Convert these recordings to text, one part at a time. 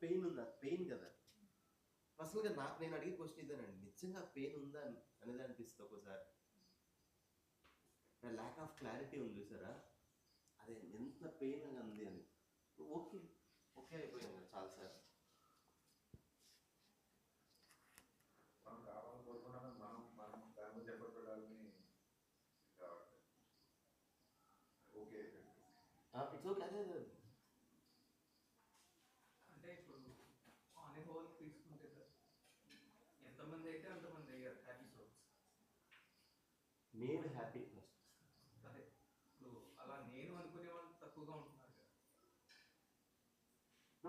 Pain ఉందా? Pain కదా! పర్సనల్‌గా నాకు నేను అడిగే క్వశ్చన్ ఇదేనండి. నిజంగా పెయిన్ ఉందా అనేది అనిపిస్తుంది ఒక్కోసారి. ల్యాక్ ఆఫ్ క్లారిటీ ఉంది చూసారా? అదే ఎంత పెయిన్ ఉంది అని. ఓకే. ఓకే అయిపోయాను చాలా సార్లు. మనం కావాలని కోరుకున్నాక మనం దాని గురించి ఎఫర్ట్ పెట్టాలని కావట్లేదు. Okay it's okay. అదే అంటే ఇప్పుడు ఆన్ ఏ హోల్ తీసుకుంటే సార్ ఎంతమంది అయితే అంతమంది అయ్యారు హ్యాపీ సోల్స్. నేను హ్యాపీ ఫస్ట్. అదే ఇప్పుడు అలా నేను అనుకునే వాళ్ళు తక్కువగా ఉంటున్నారు కదా.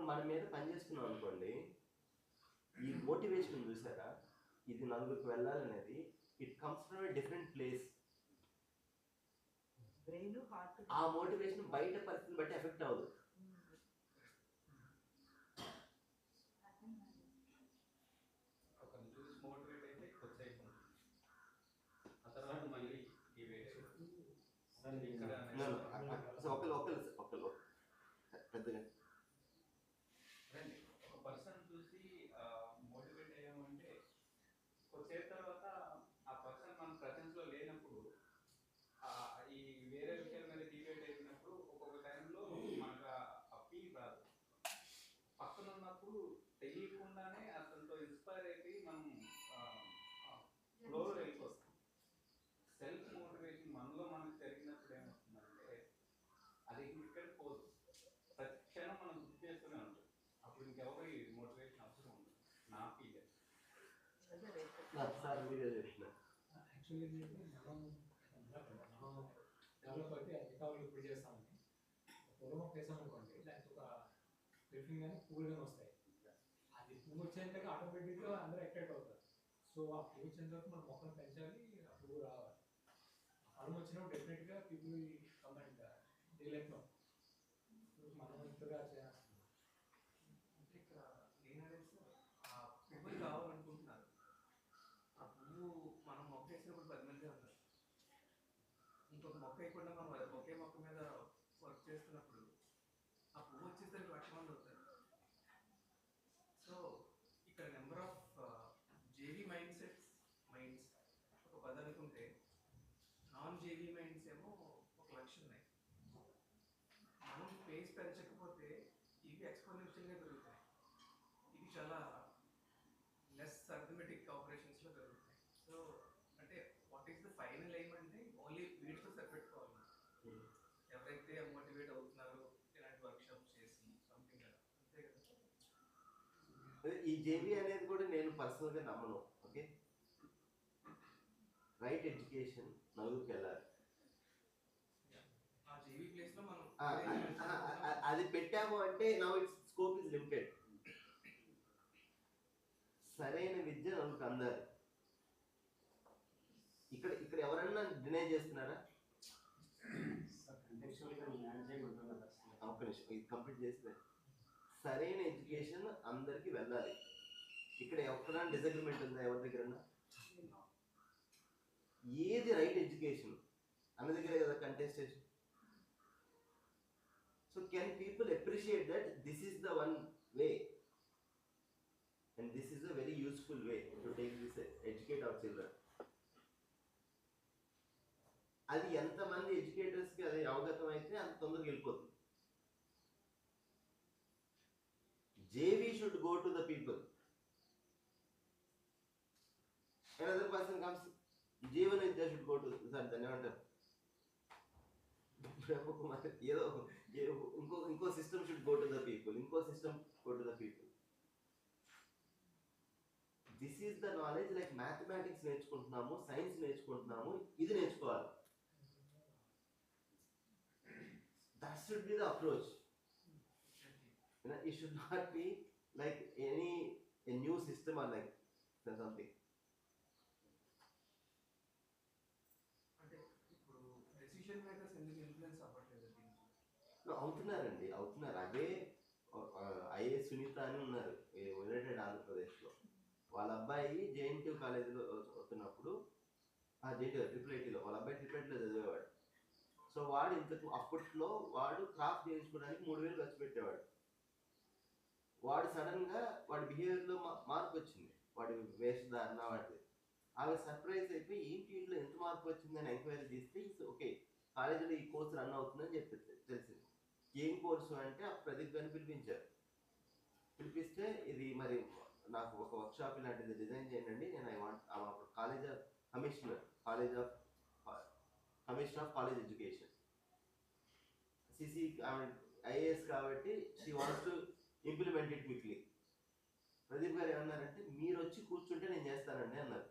మన మీద పని చేస్తున్నాం అనుకోండి, ఈ మోటివేషన్ చూసారా, ఇది నలుగురికి వెళ్ళాలనేది it comes from a different place. ఆ మోటివేషన్ బయట పరిస్థితిని బట్టి ఎఫెక్ట్ అవ్వదు. ఒకరిని చూసి మోటివేట్ అయితే కొద్దిసేపు ఉంటుంది, ఆ తర్వాత మళ్ళీ డివేట్ అయిపోతుంది. ఒకళ్ళు పెద్దగా ఒక పర్సన్ చూసి మోటివేట్ అయ్యామంటే కొద్దిసేపు తర్వాత ఆ పర్సన్ మన ప్రజెన్స్లో లేనప్పుడు ఈ వేరే విషయాల మీద డిబేట్ అయినప్పుడు ఒక్కొక్క టైంలో మనకు ఆ ఫీల్ రాదు. పక్కన ఉన్నప్పుడు తెలియకుండానే అతనితో ఇన్స్పైర్ అయిపోయి మనం ఫ్లోలో వెళ్ళిపోతాం. సెల్ఫ్ మోటివేషన్ మనలో మనకు జరిగినప్పుడు ఏమవుతుందంటే అది ఇక్కడ పోదు, ప్రతి క్షణం మనం గుర్తు చేస్తూనే ఉంటుంది. అప్పుడు ఇంకెవరి మోటివేషన్ అవసరం ఉండదు నా ఫీల్. యాక్చువల్లీ మనం డెవలప్ అయితే మిగతా ఇప్పుడు చేస్తామని పొలం ఒక వేసాం అనుకోండి, దానికి ఒక రిఫింగ్ కానీ పువ్వులు కానీ వస్తాయి. అది పువ్వు వచ్చేంతగా ఆటోమేటిక్గా అందరూ అట్రాక్ట్ అవుతారు. సో ఆ పువ్వు వచ్చేంత వరకు మనం మొక్కను పెంచాలి, ఆ పువ్వు రావాలి. ఫలం వచ్చినప్పుడు డెఫినెట్గా పీపుల్ కమెంట్ డీలైఫ్లో మనం ఇంతగా చేయాల్సింది. అంటే ఇక్కడ నేననేది సార్ ఆ పువ్వులు కావాలనుకుంటున్నారు, ఆ పువ్వు మనం మొక్క వేసినప్పుడు 10 మంది ఉన్నారు, ఇంకొక మొక్క వేయకుండా మనం ఒకే మొక్క మీద వర్క్ చేస్తున్నప్పుడు ఆ పువ్వు వచ్చేసరికి 1,00,000 మంది అవుతారు. సో ఇక్కడ నెంబర్ ఆఫ్ జేవీ మైండ్స్ ఒక 10 అనుకుంటే నాన్ జేవీ మైండ్స్ ఏమో 1,00,000 ఉన్నాయి. మనం పేస్ పెంచకపోతే ఇవి ఎక్స్పోనెన్షియల్గా పెరుగుతాయి. ఇవి చాలా లెస్ అర్థమెటిక్ ఆపరేషన్స్లో పెరుగుతాయి. సో అంటే what is the final aim అంటే ఓన్లీ వీటితో సరిపెట్టుకోవాలి. ఎవరైతే మోటివేట్ అవుతున్నారో ఇలాంటి వర్క్షాప్స్ చేసి సంథింగ్ కదా, అంతే కదా. ఈ జేబీ అనేది కూడా నేను పర్సనల్గా నమ్మను. ఓకే, రైట్ ఎడ్యుకేషన్ నలుగురికి వెళ్ళాలి. ఆ జేబీ ప్లేస్లో మనం అది పెట్టాము అంటే now it's scope is limited. సరైన విద్య నలుగురికి అందాలి. ఇక్కడ ఎవరన్నా డినై చేస్తున్నారా? ఒక నిమిషం, ఇది కంప్లీట్ చేస్తే సరైన ఎడ్యుకేషన్ అందరికి వెళ్ళాలి. ఇక్కడ ఎక్కడైనా డిసగ్రిమెంట్ ఉందా ఎవరి దగ్గర? ఏది రైట్ ఎడ్యుకేషన్ అన్న దగ్గరే కదా contestation. So can people appreciate that this is the one way and this is a very useful way to take this educate our children. అది ఎంతమంది ఎడ్యుకేటర్స్కి అది అవగతం అయితే అంత తొందరగా వెళ్ళిపోతుంది. జేవీ should go to the people. Another person comes, Jeevan Vidya should go to sir దాన్ని ఏమంటారు, ఇంకో system should go to the people, ఇంకో system go to the people. This is the knowledge. Like mathematics నేర్చుకుంటున్నాము, సైన్స్ నేర్చుకుంటున్నాము, ఇది నేర్చుకోవాలి. That should be the approach. It should not be like a new system or like something. అంటే ఇప్పుడు decision makers ఎందుకు influence అవ్వట్లేదు? అవుతున్నారు. అదే ఐఏఎస్ సునీత అని ఉన్నారు యునైటెడ్ ఆంధ్రప్రదేశ్లో. వాళ్ళ అబ్బాయి జేఎన్టీ కాలేజీలో వస్తున్నప్పుడు, ట్రిపుల్ ఐటీలో వాళ్ళ అబ్బాయి ట్రిపుల్ ఐటీలో చదివేవాడు. సో వాడు అప్పట్లో వాడు క్రాఫ్ట్ చేయించుకోవడానికి 3,000 ఖర్చు పెట్టేవాడు. వాడు సడన్గా వాడి బిహేవియర్లో మార్పు వచ్చింది, వాడి వేషధారణ వాడిది. ఆమె సర్ప్రైజ్ అయిపోయి ఏంటి వీటిలో ఎంత మార్పు వచ్చిందని ఎంక్వైరీ చేస్తే ఓకే కాలేజీలో ఈ కోర్సు రన్ అవుతుందని చెప్పి తెలిసింది. ఏం కోర్సు అంటే ఆ ప్రదీప్ గారిని పిలిపించారు. పిలిపిస్తే ఇది మరి నాకు ఒక వర్క్షాప్ ఇలాంటిది డిజైన్ చేయండి, నేను I want college of commissioner of college education CC IAS కాబట్టి she wants to implement it quickly. Pradeep గారు ఏమన్నారంటే మీరు వచ్చి కూర్చుంటే నేను చేస్తానండి అన్నారు.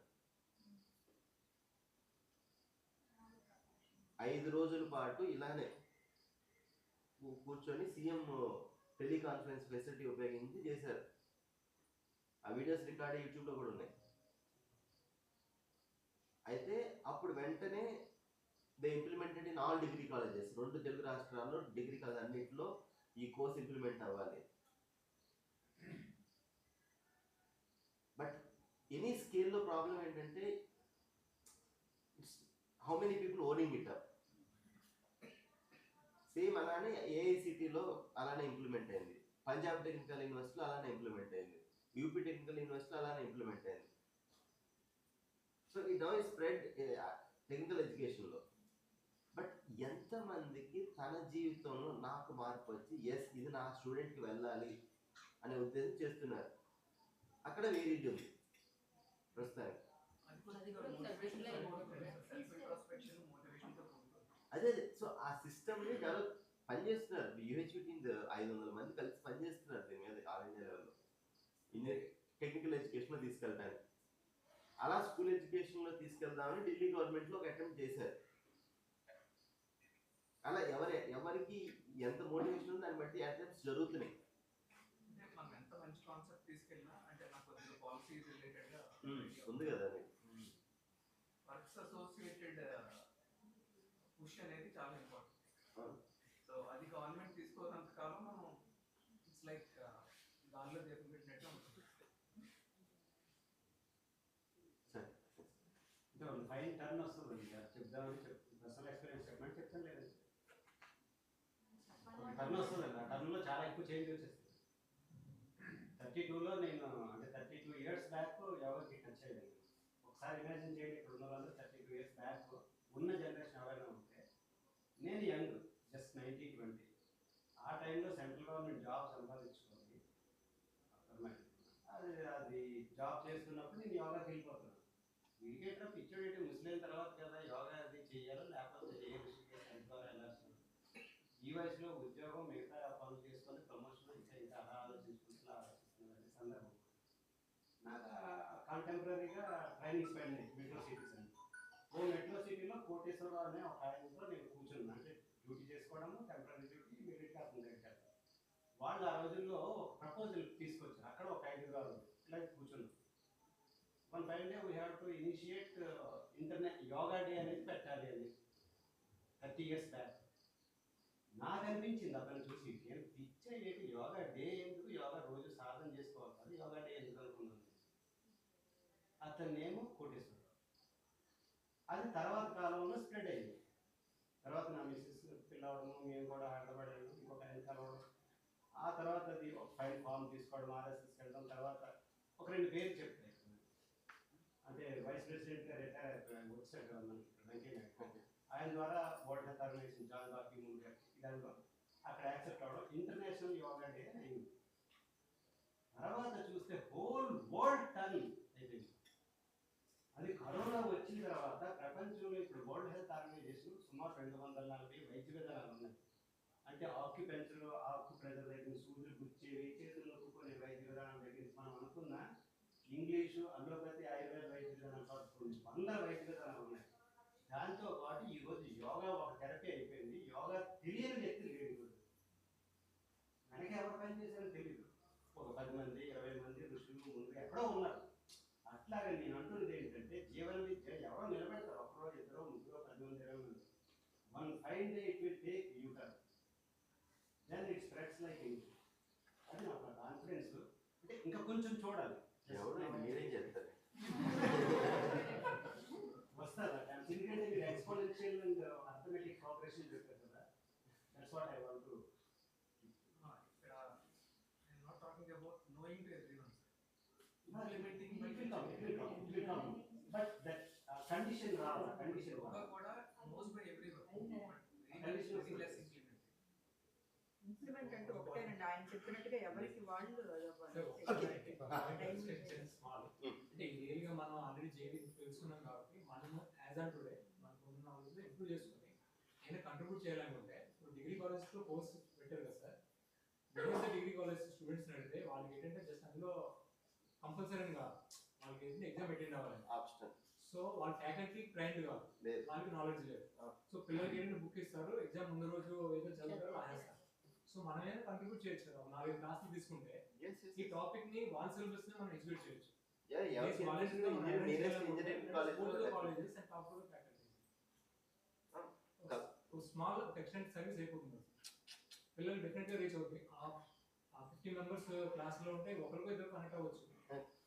5 రోజుల పాటు ఇలానే కూర్చొని సీఎం టెలికాన్ఫరెన్స్ ఫెసిలిటీ ఉపయోగించి చేశారు. ఆ వీడియోస్ రికార్డ్ యూట్యూబ్లో కూడా ఉన్నాయి. అయితే అప్పుడు వెంటనే they implemented in all degree colleges. 2 Telugu రాష్ట్రాల్లో డిగ్రీ కాలేజ్ అన్నింటిలో ఈ కోర్స్ ఇంప్లిమెంట్ అవ్వాలి. బట్ ఎనీ స్కేల్లో ప్రాబ్లం ఏంటంటే how many people owning it up. Same అలానే ఏఐసిటీలో అలానే ఇంప్లిమెంట్ అయింది, పంజాబ్ టెక్నికల్ యూనివర్సిటీలో అలానే ఇంప్లిమెంట్ అయింది, యూపీ టెక్నికల్ యూనివర్సిటీలో అలానే ఇంప్లిమెంట్ అయింది. So it now spread technical ఎడ్యుకేషన్లో. బట్ ఎంతమందికి తన జీవితంలో నాకు మార్పు వచ్చి ఎస్ ఇది నా స్టూడెంట్కి వెళ్ళాలి అనే ఉద్దేశం చేస్తున్నారు? అక్కడ వేరేది ఉంది ప్రస్తుతానికి. అదే సో ఆ సిస్టమ్ని డెవలప్ పనిచేస్తున్నారు. యూహెచ్పి టీమ్ 500 మంది కలిసి పనిచేస్తున్నారు దీని మీద ఆల్ ఇండియా లెవెల్లో టెక్నికల్ ఎడ్యుకేషన్లో తీసుకెళ్ళడానికి. అలా స్కూల్ ఎడ్యుకేషన్లో తీసుకెళ్దామని ఢిల్లీ గవర్నమెంట్లో ఒక అటెంప్ట్ చేశారు. అలా ఎవరికి ఎంత మోటివేషన్ ఉందో దాన్ని బట్టి అటెంప్ట్స్ జరుగుతున్నాయి. మనం ఎంత మంచి కాన్సెప్ట్ తీసుకెళ్ళినా అంటే నాకు పాలసీ రిలేటెడ్గా ఉంది కదా అది. వర్క్స్ అసోసియేటెడ్ పుష్ అనేది చాలా ఇంపార్టెంట్. సో అది గవర్నమెంట్ తీసుకోనంత కాలం మనం ఇట్స్ లైక్ గాల్లో దీపం పెట్టినట్టు ఉంటుంది. ఫైన్ టర్న్ వస్తుంది చెప్దామని పర్సనల్ ఎక్స్పీరియన్స్ చెప్పమని చెప్తాను లేదండి. టర్న్ వస్తుంది, ఆ టర్న్లో చాలా ఎక్కువ చేంజ్ వచ్చేస్తుంది. 32లో నేను అంటే 32 ఇయర్స్ బ్యాక్ ఎవరికి టచ్ అయ్యాను. ఒకసారి ఇమాజిన్ చేయండి, ఇక్కడ ఉన్న వాళ్ళు 32 ఇయర్స్ బ్యాక్ ఉన్న జనరేషన్ ఎవరైనా ఉంటే, నేను యంగ్ జస్ట్ 19-20 ఆ టైంలో సెంట్రల్ గవర్నమెంట్ జాబ్ సంపాదించుకొని అది జాబ్ చేస్తున్నప్పుడు నేను యోగాకి వెళ్ళిపోతున్నాను. వీడికేట్రా పిచ్చోడేటి ముస్లిం తర్వాత కదా యోగా అది చేయాలో లేకపోతే ఏ ఋషికి ద్వారా వెళ్ళాల్సింది. ఈ వయసులో ఉద్యోగం మిగతా పనులు చేసుకొని ప్రమోషన్ ఇంకా అలా ఆలోచిస్తున్న సందర్భం. నాకు కాంటెంపరీగా ట్రైనింగ్స్ పడినాయి మెట్రో సిటీస్ అని. మెట్రో సిటీలో కోటేశ్వరరావు అనే ఒక ఆయనతో నేను కూర్చున్నాను. అంటే డ్యూటీ చేసుకోవడము, టెంపరీ డ్యూటీ, మిడిల్ అతని దగ్గర. వాళ్ళు ఆ రోజుల్లో ఒక ప్రపోజల్ తీసుకొచ్చారు. అక్కడ ఒక 5 రోజులు ఇలా కూర్చున్నాం. One five day we have to initiate internet yoga day అనేది పెట్టాలి అని 30 ఇయర్స్ బ్యాక్. నాకు అనిపించింది అతను చూసి నేను పిచ్చే ఏంటి యోగా డే ఎందుకు, యోగా రోజు సాధన చేసుకోవాలి కదా, యోగా డే ఎందుకు అనుకున్నాను. అతన్నేమో కోటేశ్వరరావు. అది తర్వాత కాలంలో స్ప్రెడ్ అయింది. తర్వాత నా మిస్సెస్ పిల్లవడము, మేము కూడా ఆడబడాము, ఇంకొక ఆయన కలవడం. ఆ తర్వాత అది ఒక ఫైల్ ఫామ్ తీసుకోవడం, ఆర్ఎస్ఎస్ వెళ్ళడం. తర్వాత ఒక 2 పేర్లు చెప్తాయి. అంటే వైస్ ప్రెసిడెంట్గా రిటైర్ అయిపోయాను, వచ్చాడు మనకి వెంకయ్య. ఆయన ద్వారా వరల్డ్ హెల్త్ ఆర్గనైజేషన్ జాన్ బాకీ ముందు దానిలో అక్కడ యాక్సెప్ట్ అవ్వడం, ఇంటర్నేషనల్ యోగా డే అయింది. తర్వాత చూస్తే హోల్ వరల్డ్ టర్న్ అయిపోయింది. అది కరోనా వచ్చిన తర్వాత ప్రపంచంలో ఇప్పుడు వరల్డ్ హెల్త్ ఆర్గనైజేషన్ సుమారు 240 వైద్య విధానాలు ఉన్నాయి. అంటే ఆక్యుపెన్సర్, ఆక్యుప్రెజర్ దగ్గర సూదులు గుచ్చేవి, చేతులు నొక్కునే వైద్య విధానం దగ్గర మనం అనుకున్న ఇంగ్లీషు, అలోపతి, ఆయుర్వేద వైద్య విధానాలు పాటు 100 వైద్య విధానాలు ఉన్నాయి. దాంతో పాటు ఈరోజు యోగా ఒక థెరపీ అయిపోయింది. యోగా తెలియని వ్యక్తి లేడు ఈరోజు. వెనక ఎవరు పని చేశారో తెలియదు. ఒక 10 మంది 20 మంది ఋషులు ముందు ఎక్కడో ఉన్నారు. అట్లాగే నేను అంటున్నది ఏంటంటే జీవన విద్య ఎవరో నిలబెడతారు, ఒకరో ఇద్దరో ముగ్గురో 10 మంది 20 మంది. One fine day it will take U turn, then it spreads like anything. అది నా కాన్ఫిడెన్స్. అంటే ఇంకా కొంచెం చూడాలి. మీరేం చెప్తారు వస్తారా? ఎందుకంటే మీరు ఎక్స్పోనెన్షియల్ అండ్ అర్థమెటిక్ ప్రోగ్రెషన్ చెప్పారు కదా. That's what I want to. ఇక్కడ నేను not talking implementing It will come. But that condition రావాలి, condition యోగా రావాలి. కూడా knows by everyone Condition very less implement. Implement అంటే ఒకటేనండి, ఆయన చెప్పినట్టుగా ఎవరికి వాళ్ళు స్మాల్ అంటే రియల్ గా మనం ఆల్రెడీ జేడీ తెలుసుకున్నాం కాబట్టి మనము యాజ్ ఆన్ టుడే మనకు ఉన్న నాలెడ్జ్ ఇంప్రూవ్ చేసుకుని ఏదైనా కంట్రిబ్యూట్ చేయాలనుకుంటే ఇప్పుడు డిగ్రీ కాలేజ్ లో కోర్స్ పెట్టారు కదా సార్. మిగతా డిగ్రీ కాలేజ్ స్టూడెంట్స్ అడిగితే వాళ్ళకి ఏంటంటే జస్ట్ అందులో కంపల్సరీగా వాళ్ళకి ఏంటంటే ఎగ్జామ్ అటెండ్ అవ్వాలి. ఆప్షనల్. సో వాళ్ళ ఫ్యాకల్టీ ట్రైన్డ్ కాదు, లేదు. వాళ్ళకి నాలెడ్జ్ లేదు. సో పిల్లలకి ఏంటంటే బుక్ ఇస్తారు, ఎగ్జామ్ ముందు రోజు ఏదో చదువుతారు రాసేస్తారు. సో మనం ఏదైనా కంట్రిబ్యూట్ చేయొచ్చు కదా, 4 క్లాసులు తీసుకుంటే ఈ టాపిక్ ని వాళ్ళ సిలబస్ ని మనం ఎగ్జిక్యూట్ చేయొచ్చు. స్మాల్ ఎక్స్టెంట్ సర్వీస్ అయిపోతుంది, పిల్లలు డెఫినెట్ గా రీచ్ అవుతాయి. ఆ 50 మెంబర్స్ క్లాస్ లో ఉంటే ఒకరికో ఇద్దరు కనెక్ట్ అవ్వచ్చు.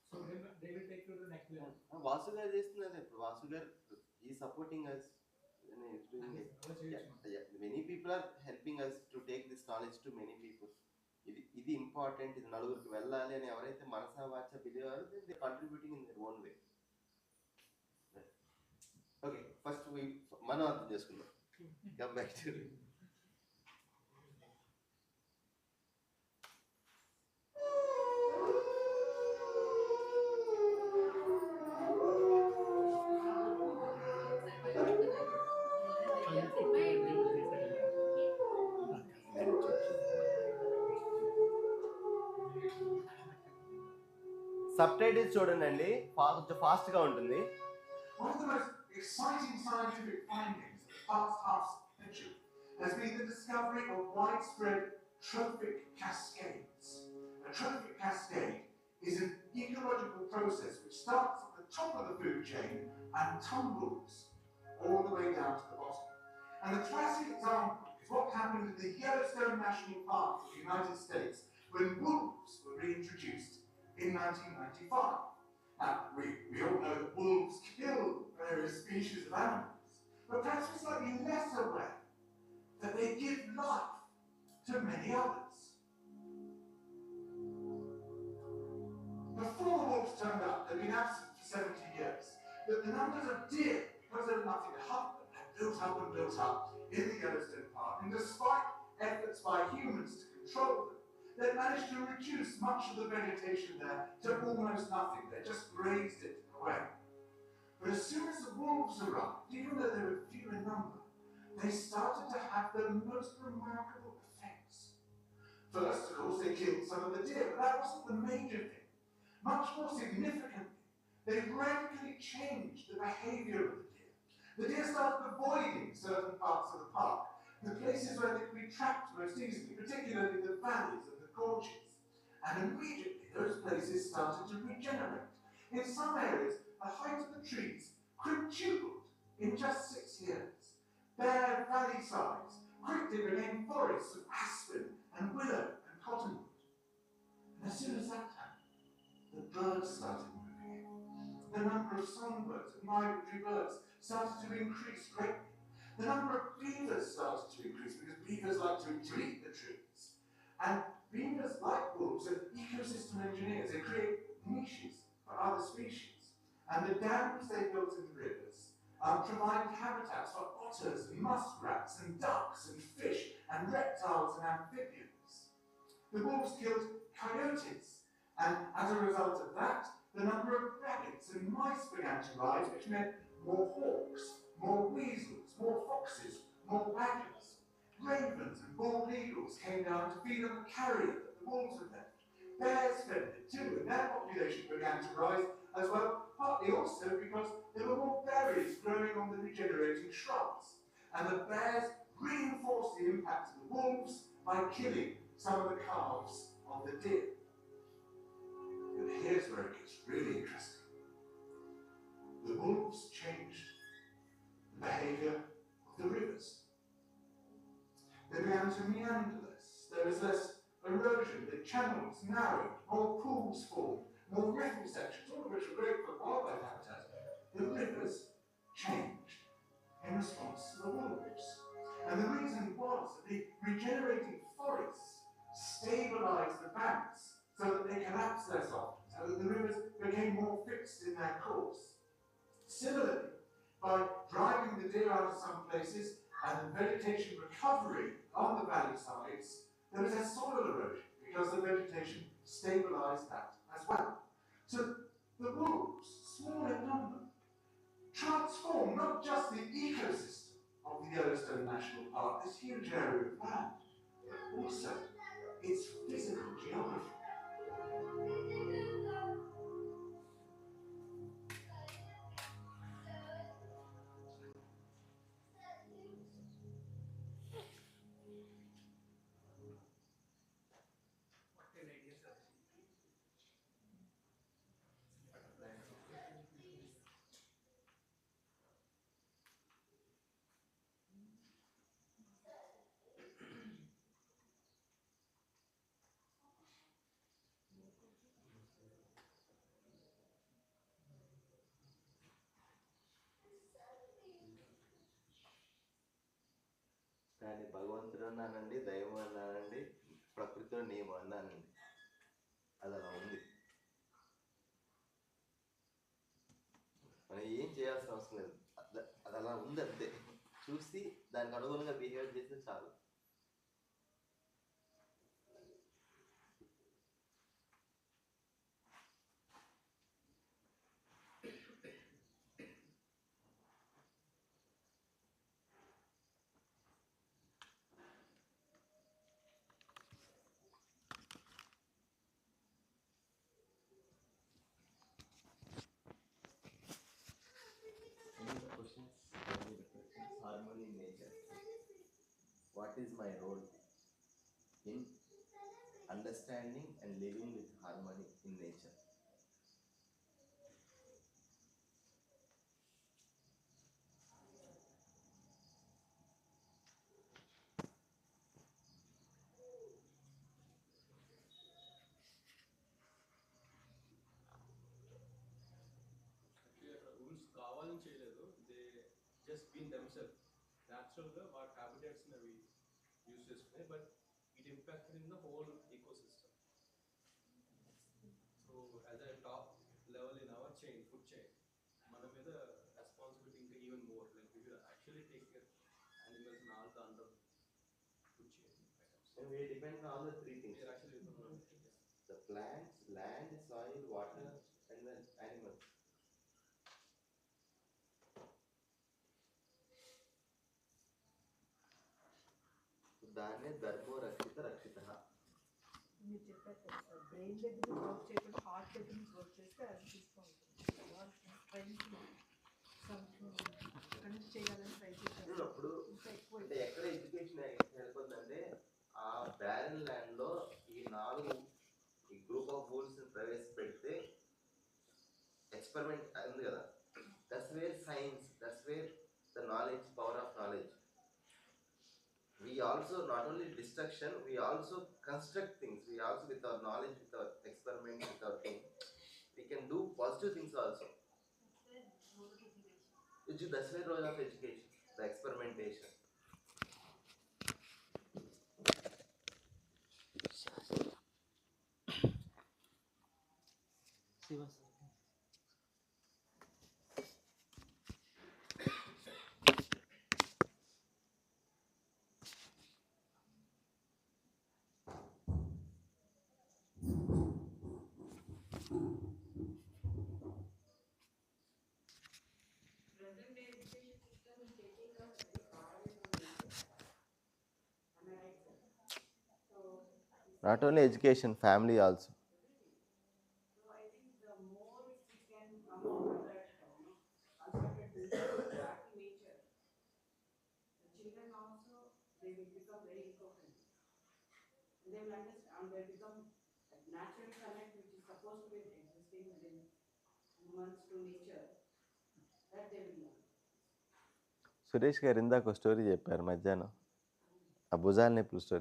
So they will take to the next level. Vasu గారు చేస్తున్నారు ఇప్పుడు. వాసు గారు ఈ supporting us. Many people are helping us to take this knowledge to many people. ఇది ఇంపార్టెంట్, ఇది నలుగురికి వెళ్ళాలి అని ఎవరైతే మనసా వాచ believe they contributing in their own way. Okay, first మనం అర్థం చేసుకుందాం. Come back to sub titles చూడండి, కొంచెం ఫాస్ట్ గా ఉంటుంది. One of the most exciting scientific findings of the past half century has been the discovery of widespread trophic cascades. A trophic cascade is an ecological process which starts at the top of the food chain and tumbles all the way down to the bottom. And the classic example is what happened in the Yellowstone National Park of the United States when wolves were reintroduced in 1995. Now, we all know that wolves kill various species of animals, but perhaps we're slightly less aware that they give life to many others. Before the wolves turned up, they'd been absent for 70 years, but the numbers of deer, because there was nothing to hunt them, had built up and built up in the Yellowstone Park, and despite efforts by humans to control them, they managed to reduce much of the vegetation there to almost nothing. They just grazed it away. But as soon as the wolves arrived, even though they were few in number, they started to have the most remarkable effects. First, of course, they killed some of the deer, but that wasn't the major thing. Much more significantly, they radically changed the behavior of the deer. The deer started avoiding certain parts of the park, the places where they could be trapped most easily, particularly the valleys and the gorges. And immediately those places started to regenerate. In some areas, the height of the trees quintupled in just 6 years. Bare valley sides quickly became forests of aspen and willow and cottonwood. And as soon as that happened, the birds started moving in. The number of songbirds and migratory birds started to increase greatly. The number of beavers started to increase because beavers like to eat the trees. And beavers, like wolves, are ecosystem engineers. They create niches for other species. And the dams they built in the rivers provided habitats for otters and muskrats and ducks and fish and reptiles and amphibians. The wolves killed coyotes, and as a result of that, the number of rabbits and mice began to rise, which meant more hawks, more weasels, more foxes, more badgers. Ravens and bald eagles came down to feed on the carrion that the wolves had left. Bears fed it too, and their population began to rise as well, partly also because there were more berries growing on the regenerating shrubs. And the bears reinforced the impact of the wolves by killing some of the calves of the deer. But here's where it gets really interesting. The wolves changed the behavior of the rivers. They began to meander less. There was less erosion. The channels narrowed, more pools formed, more riffle sections, all of which were great for wildlife habitat. The rivers changed in response to the wolves. And the reason was that the regenerating forests stabilized the banks so that they collapsed less often, to and that the rivers became more fixed in their course. Similarly, by driving the deer out of some places and vegetation recovery on the valley sides, there is less soil erosion because the vegetation stabilized that as well. So the wolves, small in number, transform not just the ecosystem of the Yellowstone National Park, this huge area of land, but also its physical geography. What an idea, sir. కానీ భగవంతుడు అన్నానండి, దైవం అన్నానండి, ప్రకృతిలో నేను అన్నానండి. అది అలా ఉంది. మనం ఏం చేయాల్సిన అవసరం లేదు, అది అలా ఉంది అంతే. చూసి దానికి అనుగుణంగా బిహేవ్ చేస్తే చాలు. Harmony in nature. What is my role in understanding and living with harmony in nature? Rules కావాలని చేయలేదు, దే జస్ట్ బీన్ దెమ్సెల్ఫ్. న్యాచురల్గా వాటి హ్యాబిటేట్స్ని అవి యూజ్ చేసుకున్నాయి, but it impacted in the whole ecosystem. So as a top level in our chain, food chain, మన మీద responsibility ఇంకా even more. Like we will actually take care animals and all the under food chain items. And we depend on all the three things. We are actually dependent on it, yes. The plants, land, soil, water, and the animals. దాన్నే ధర్మో రక్షిత రక్షిత. మీరు చెప్పారు కదా sir, brain దగ్గర work చేయకుండా heart దగ్గర నుంచి work చేస్తే అది తీసుకుంటుంది. కనెక్ట్ చేయాలని ట్రై చేశారు. అప్పుడు ఇంకా ఎక్కువ అంటే ఎక్కడ ఎడ్యుకేషన్ వెళ్ళిపోతుందంటే, ఆ బ్యారన్ ల్యాండ్ లో ఈ గ్రూప్ ఆఫ్ రూల్స్ ప్రవేశపెడితే ఎక్స్పెరిమెంట్ ఉంది కదా, that's where science, that's where the knowledge, power of knowledge. We also not only destruction, we also construct things. We also, with our knowledge, with our experiment, with our thing, we can do positive things also. That's the role of education, the experimentation. Not only education, family also. So I think the more we can come out of that, concentrated back to nature, the children also, they will become very eco-friendly. And they will understand, they become a natural connect which is supposed to be existing within humans to nature, that they will learn. Suresh గారు ఇందాక ఒక story చెప్పారు మధ్యాహ్నం, ఆ భుజాల నొప్పుల story.